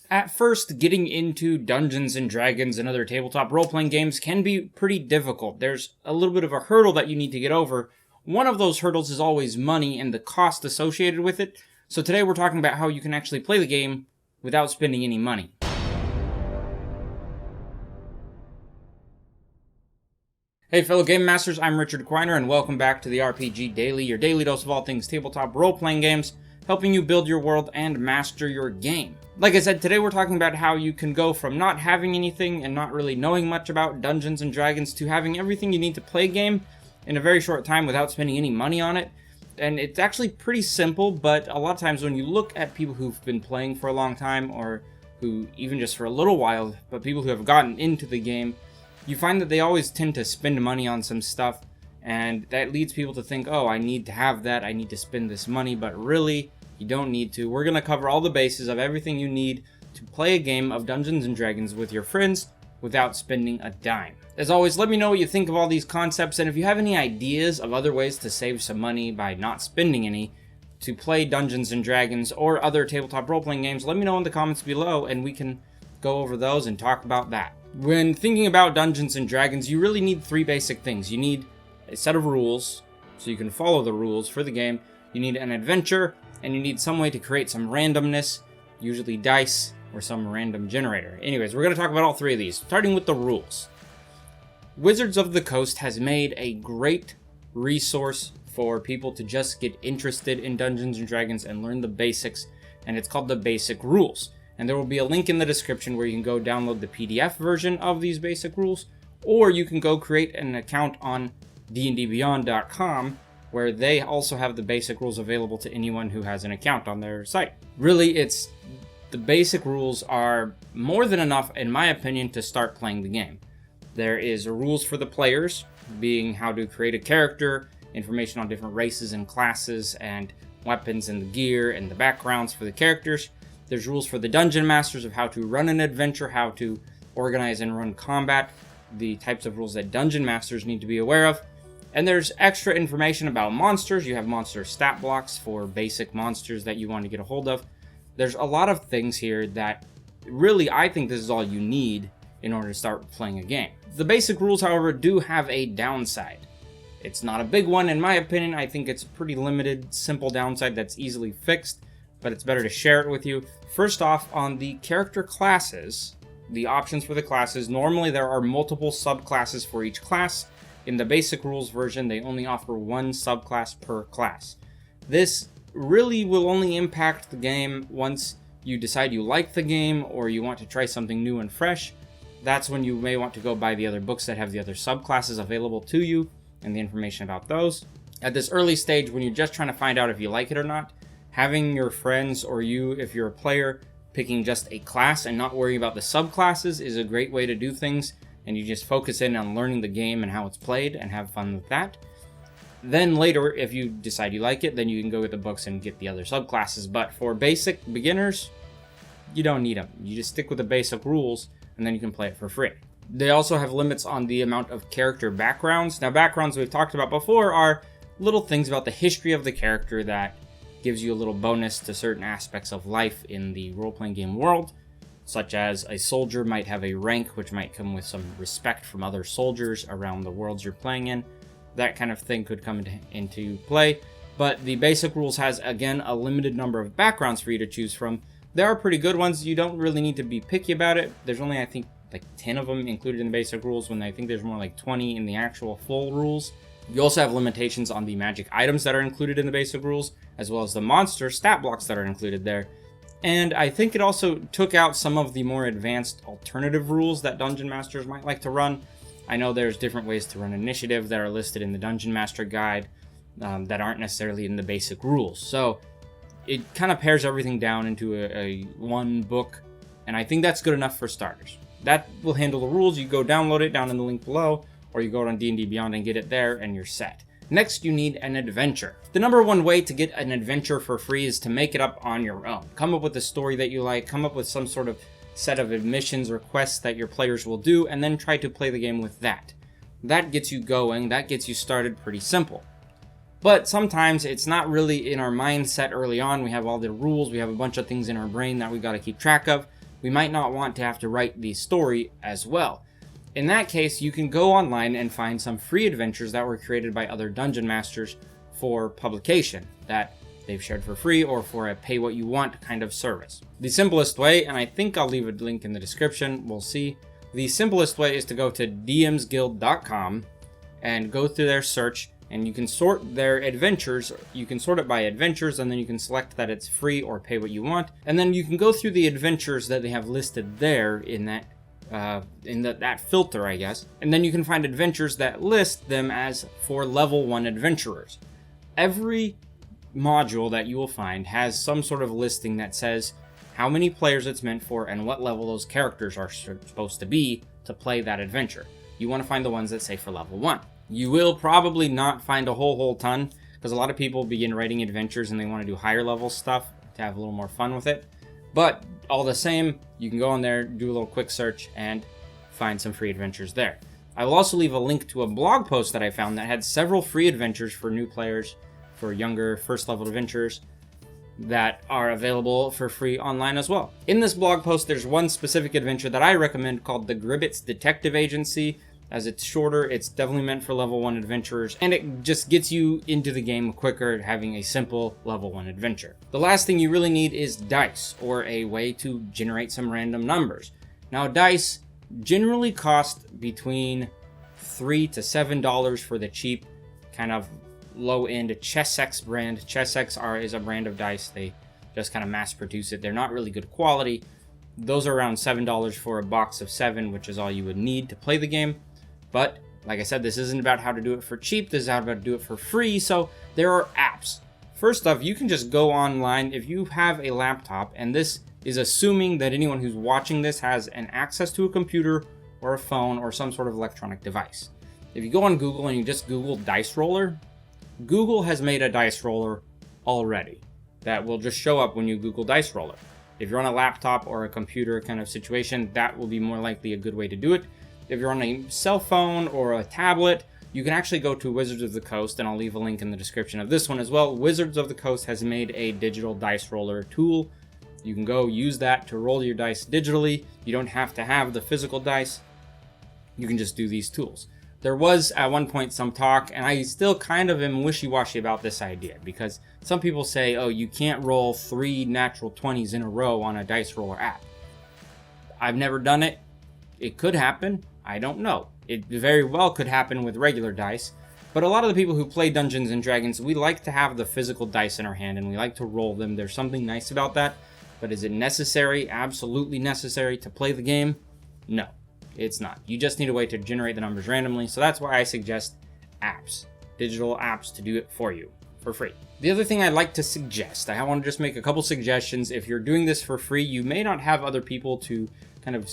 At first, getting into Dungeons & Dragons and other tabletop role-playing games can be pretty difficult. There's a little bit of a hurdle that you need to get over. One of those hurdles is always money and the cost associated with it. So today we're talking about how you can actually play the game without spending any money. Hey fellow Game Masters, I'm Richard Quiner and welcome back to the RPG Daily, your daily dose of all things tabletop role-playing games, helping you build your world and master your game. Like I said, today we're talking about how you can go from not having anything and not really knowing much about Dungeons & Dragons to having everything you need to play a game in a very short time without spending any money on it. And it's actually pretty simple, but a lot of times when you look at people who've been playing for a long time, or who even just for a little while, but people who have gotten into the game, you find that they always tend to spend money on some stuff, and that leads people to think, oh, I need to have that, I need to spend this money, but really, you don't need to. We're going to cover all the bases of everything you need to play a game of Dungeons & Dragons with your friends without spending a dime. As always, let me know what you think of all these concepts, and if you have any ideas of other ways to save some money by not spending any to play Dungeons & Dragons or other tabletop role-playing games, let me know in the comments below, and we can go over those and talk about that. When thinking about Dungeons & Dragons, you really need three basic things. You need a set of rules, so you can follow the rules for the game. You need an adventure, and you need some way to create some randomness, usually dice or some random generator. Anyways, we're going to talk about all three of these, starting with the rules. Wizards of the Coast has made a great resource for people to just get interested in Dungeons & Dragons and learn the basics, and it's called the Basic Rules. And there will be a link in the description where you can go download the PDF version of these basic rules, or you can go create an account on dndbeyond.com, where they also have the basic rules available to anyone who has an account on their site. Really, the basic rules are more than enough, in my opinion, to start playing the game. There is rules for the players, being how to create a character, information on different races and classes, and weapons and the gear and the backgrounds for the characters. There's rules for the Dungeon Masters of how to run an adventure, how to organize and run combat, the types of rules that Dungeon Masters need to be aware of. And there's extra information about monsters. You have monster stat blocks for basic monsters that you want to get a hold of. There's a lot of things here that really, I think this is all you need in order to start playing a game. The basic rules, however, do have a downside. It's not a big one, in my opinion. I think it's a pretty limited, simple downside that's easily fixed, but it's better to share it with you. First off, on the character classes, the options for the classes, normally there are multiple subclasses for each class. In the basic rules version, they only offer one subclass per class. This really will only impact the game once you decide you like the game or you want to try something new and fresh. That's when you may want to go buy the other books that have the other subclasses available to you and the information about those. At this early stage, when you're just trying to find out if you like it or not, having your friends or you, if you're a player, picking just a class and not worrying about the subclasses is a great way to do things. And you just focus in on learning the game and how it's played and have fun with that. Then later, if you decide you like it, then you can go get the books and get the other subclasses. But for basic beginners, you don't need them. You just stick with the basic rules, and then you can play it for free. They also have limits on the amount of character backgrounds. Now, backgrounds we've talked about before are little things about the history of the character that gives you a little bonus to certain aspects of life in the role-playing game world. Such as a soldier might have a rank which might come with some respect from other soldiers around the worlds you're playing in. That kind of thing could come into play. But the basic rules has, again, a limited number of backgrounds for you to choose from. There are pretty good ones. You don't really need to be picky about it. There's only, I think, like 10 of them included in the basic rules, when I think there's more like 20 in the actual full rules. You also have limitations on the magic items that are included in the basic rules, as well as the monster stat blocks that are included there. And I think it also took out some of the more advanced alternative rules that Dungeon Masters might like to run. I know there's different ways to run initiative that are listed in the Dungeon Master Guide that aren't necessarily in the basic rules. So it kind of pares everything down into a one book, and I think that's good enough for starters. That will handle the rules. You go download it down in the link below, or you go on D&D Beyond and get it there, and you're set. Next, you need an adventure. The number one way to get an adventure for free is to make it up on your own. Come up with a story that you like, come up with some sort of set of missions or quests that your players will do, and then try to play the game with that. That gets you going, that gets you started pretty simple. But sometimes it's not really in our mindset early on. We have all the rules, we have a bunch of things in our brain that we got to keep track of. we might not want to have to write the story as well. In that case, you can go online and find some free adventures that were created by other dungeon masters for publication that they've shared for free or for a pay what you want kind of service. The simplest way, and I think I'll leave a link in the description, we'll see. The simplest way is to go to dmsguild.com and go through their search, and you can sort their adventures. You can sort it by adventures, and then you can select that it's free or pay what you want. And then you can go through the adventures that they have listed there in that filter, I guess. And then you can find adventures that list them as for level 1 adventurers. Every module that you will find has some sort of listing that says how many players it's meant for and what level those characters are supposed to be to play that adventure. You want to find the ones that say for level 1. You will probably not find a whole ton, because a lot of people begin writing adventures and they want to do higher level stuff to have a little more fun with it. But all the same, you can go on there, do a little quick search, and find some free adventures there. I will also leave a link to a blog post that I found that had several free adventures for new players, for younger first level adventurers, that are available for free online as well. In this blog post, there's one specific adventure that I recommend called the Gribbet's Detective Agency. As it's shorter, it's definitely meant for level 1 adventurers, and it just gets you into the game quicker, having a simple level 1 adventure. The last thing you really need is dice, or a way to generate some random numbers. Now, dice generally cost between $3 to $7 for the cheap, kind of low-end Chessex brand. Chessex is a brand of dice. They just kind of mass produce it. They're not really good quality. Those are around $7 for a box of 7, which is all you would need to play the game. But, like I said, this isn't about how to do it for cheap, this is how to do it for free, so there are apps. First off, you can just go online if you have a laptop, and this is assuming that anyone who's watching this has an access to a computer or a phone or some sort of electronic device. If you go on Google and you just Google dice roller, Google has made a dice roller already that will just show up when you Google dice roller. If you're on a laptop or a computer kind of situation, that will be more likely a good way to do it. If you're on a cell phone or a tablet, you can actually go to Wizards of the Coast, and I'll leave a link in the description of this one as well. Wizards of the Coast has made a digital dice roller tool. You can go use that to roll your dice digitally. You don't have to have the physical dice. You can just do these tools. There was at one point some talk, and I still kind of am wishy-washy about this idea, because some people say, oh, you can't roll 3 natural 20s in a row on a dice roller app. I've never done it. It could happen. I don't know. It very well could happen with regular dice, but a lot of the people who play Dungeons & Dragons, we like to have the physical dice in our hand, and we like to roll them. There's something nice about that, but is it necessary, absolutely necessary to play the game? No, it's not. You just need a way to generate the numbers randomly, so that's why I suggest apps, digital apps to do it for you, for free. The other thing I'd like to suggest, I want to just make a couple suggestions. If you're doing this for free, you may not have other people to kind of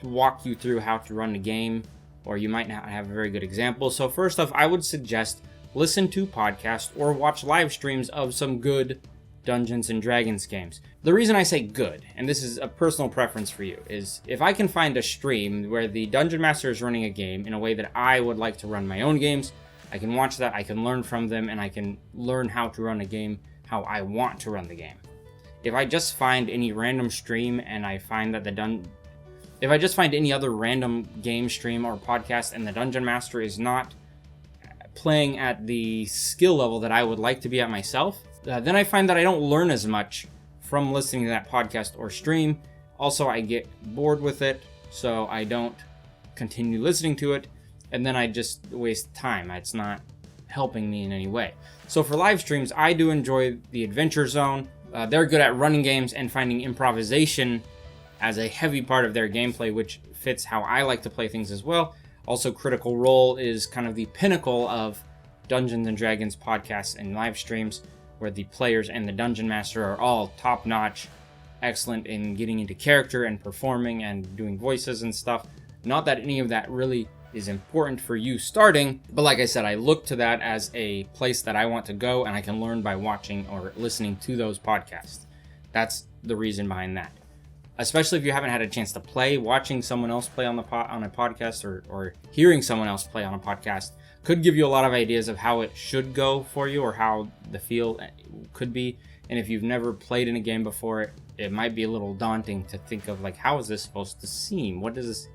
walk you through how to run the game, or you might not have a very good example. So first off, I would suggest listen to podcasts or watch live streams of some good Dungeons & Dragons games. The reason I say good, and this is a personal preference for you, is if I can find a stream where the Dungeon Master is running a game in a way that I would like to run my own games, I can watch that, I can learn from them, and I can learn how to run a game how I want to run the game. If I just find any random stream and I find that if I just find any other random game stream or podcast and the Dungeon Master is not playing at the skill level that I would like to be at myself, then I find that I don't learn as much from listening to that podcast or stream. Also, I get bored with it, so I don't continue listening to it, and then I just waste time. It's not helping me in any way. So for live streams, I do enjoy the Adventure Zone. They're good at running games and finding improvisation as a heavy part of their gameplay, which fits how I like to play things as well. Also, Critical Role is kind of the pinnacle of Dungeons & Dragons podcasts and live streams, where the players and the Dungeon Master are all top-notch, excellent in getting into character and performing and doing voices and stuff. Not that any of that really is important for you starting, but like I said, I look to that as a place that I want to go, and I can learn by watching or listening to those podcasts. That's the reason behind that. Especially if you haven't had a chance to play, watching someone else play on a podcast or hearing someone else play on a podcast could give you a lot of ideas of how it should go for you or how the feel could be. And if you've never played in a game before, it might be a little daunting to think of like, how is this supposed to seem? What does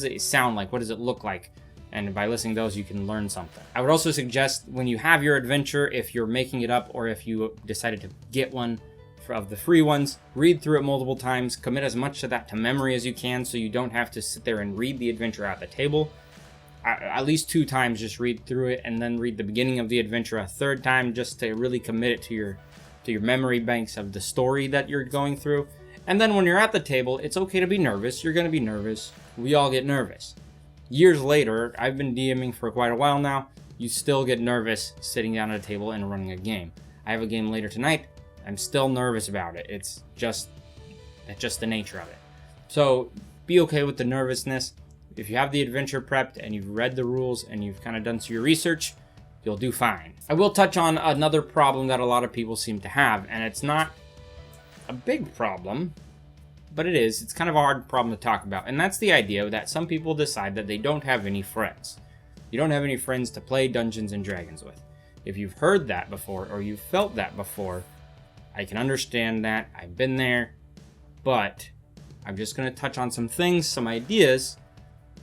it sound like? What does it look like? And by listening to those, you can learn something. I would also suggest when you have your adventure, if you're making it up or if you decided to get one of the free ones, read through it multiple times, commit as much of that to memory as you can so you don't have to sit there and read the adventure at the table. At least 2 times, just read through it, and then read the beginning of the adventure a 3rd time just to really commit it to your memory banks of the story that you're going through. And then when you're at the table, it's okay to be nervous. You're going to be nervous. We all get nervous. Years later, I've been DMing for quite a while now, you still get nervous sitting down at a table and running a game. I have a game later tonight. I'm still nervous about it. That's just the nature of it. So be okay with the nervousness. If you have the adventure prepped and you've read the rules and you've kind of done some your research, you'll do fine. I will touch on another problem that a lot of people seem to have, and it's not a big problem, but it is. It's kind of a hard problem to talk about, and that's the idea that some people decide that they don't have any friends. You don't have any friends to play Dungeons and Dragons with. If you've heard that before or you've felt that before, I can understand that. I've been there, but I'm just going to touch on some things, some ideas,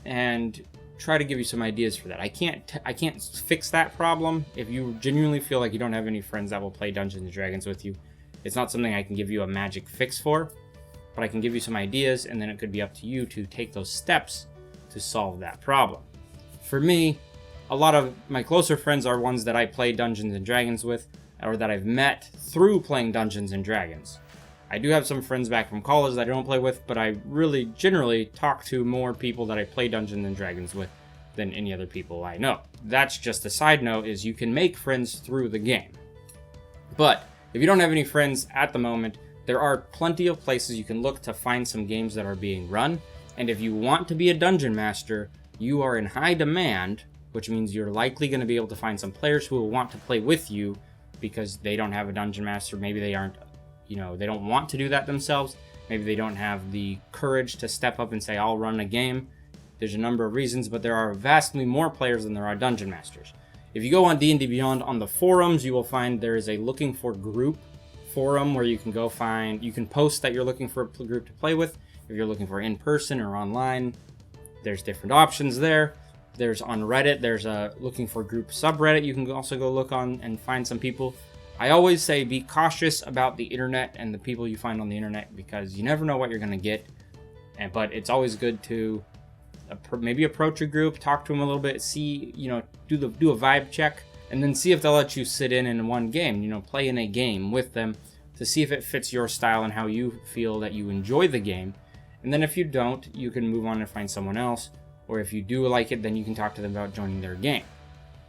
and try to give you some ideas for that. I can't fix that problem. If you genuinely feel like you don't have any friends that will play Dungeons and Dragons with you, it's not something I can give you a magic fix for, but I can give you some ideas, and then it could be up to you to take those steps to solve that problem. For me, a lot of my closer friends are ones that I play Dungeons and Dragons with, or that I've met through playing Dungeons and Dragons. I do have some friends back from college that I don't play with, but I really generally talk to more people that I play Dungeons and Dragons with than any other people I know. That's just a side note, is you can make friends through the game. But if you don't have any friends at the moment, there are plenty of places you can look to find some games that are being run. And if you want to be a dungeon master, you are in high demand, which means you're likely going to be able to find some players who will want to play with you because they don't have a dungeon master. Maybe they aren't, they don't want to do that themselves. Maybe they don't have the courage to step up and say, I'll run a game. There's a number of reasons, but there are vastly more players than there are dungeon masters. If you go on D&D Beyond on the forums, you will find there is a looking for group forum where you can post that you're looking for a group to play with. If you're looking for in person or online, there's different options there. There's on Reddit, there's a looking for group subreddit. You can also go look on and find some people. I always say be cautious about the internet and the people you find on the internet because you never know what you're going to get. But it's always good to maybe approach a group, talk to them a little bit, see, do a vibe check, and then see if they'll let you sit in one game, play in a game with them to see if it fits your style and how you feel that you enjoy the game. And then if you don't, you can move on and find someone else. Or if you do like it, then you can talk to them about joining their game.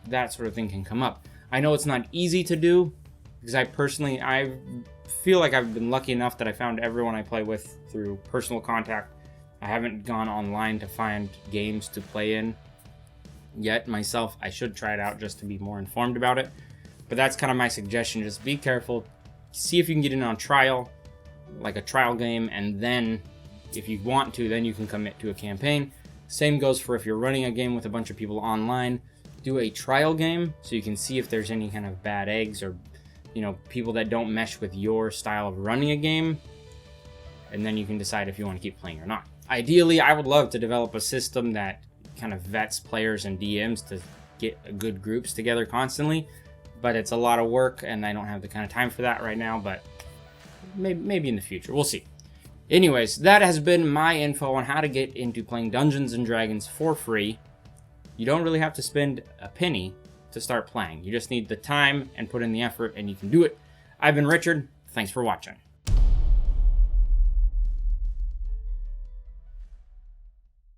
That sort of thing can come up. I know it's not easy to do, because I feel like I've been lucky enough that I found everyone I play with through personal contact. I haven't gone online to find games to play in yet myself. I should try it out just to be more informed about it. But that's kind of my suggestion. Just be careful. See if you can get in on trial, like a trial game, and then if you want to, then you can commit to a campaign. Same goes for if you're running a game with a bunch of people online. Do a trial game so you can see if there's any kind of bad eggs or, people that don't mesh with your style of running a game. And then you can decide if you want to keep playing or not. Ideally, I would love to develop a system that kind of vets players and DMs to get good groups together constantly. But it's a lot of work and I don't have the kind of time for that right now. But maybe in the future. We'll see. Anyways, that has been my info on how to get into playing Dungeons and Dragons for free. You don't really have to spend a penny to start playing. You just need the time and put in the effort, and you can do it. I've been Richard. Thanks for watching.